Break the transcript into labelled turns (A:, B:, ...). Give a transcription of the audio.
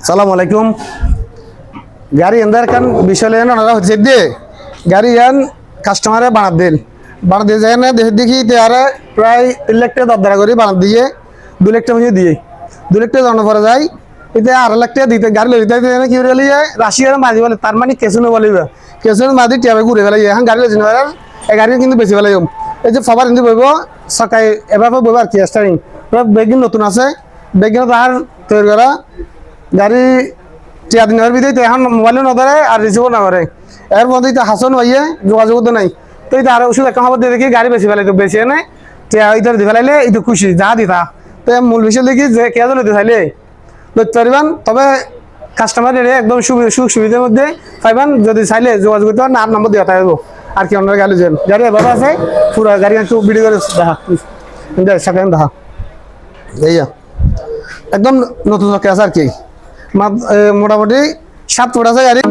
A: সালাম আলাইকুম। গাড়ি এন্দার কান বিষয় লেন ওনারা হচ্ছে দিয়ে গাড়ি ইয়ান কাস্টমারে বানাত দিন বানাত দিয়ে যায় না দেখি তারা প্রায় 3 লাখ টাকা দরদারা করে বানাত দিয়ে 2 লাখ টাকা দিয়ে 2 লাখ টাকা জমা পড়ে যায় এতে 2.5 লাখ টাকা দিতে গাড়ি লই দিতে কি বলে রাশিয়ার মাঝি বলে তার মানে কেসুনো বলে কেসুনো মাঝি টিয়াবে ঘুরে ফেলে এখন গাড়ি লই না এই গাড়ি কিন্তু বেশি ফেলে এই যে সবার কিন্তু বইব সকাই এবার বইব আর কি স্টারিং বেগিন নতুন আছে বেগিন তার তৈরি করা গাড়ি 4 দিনের ভিতরে এখন মোবাইলও না ধরে আর রিসিভও না করে এর মধ্যে তো হাসন হইয়ে যোগাযোগ তো নাই তো এটা আর ওষুধ একটা খবর দিয়ে দেখি গাড়ি বেশি ফেলে তো বেশি নাই ইটার দিয়ে ফেলাইলে একটু খুশি যা দিতা তো মূল বিষয় দেখি যে কে দিতে চাইলে ধরতে পারবেন তবে কাস্টমার একদম সুখ সুবিধার মধ্যে পাইবেন যদি চাইলে যোগাযোগ করতে পারেন আর নম্বর দেওয়া থাকবো আর কি অন্য গাড়ি যান গাড়ি এভাবে আছে পুরো গাড়ি একটু ভিডিও করে দেখা সেকেন্ড দেখা এইয়া একদম নতুন চকে আছে আর কি মোটামুটি 7 ফুট আছে গাড়ি।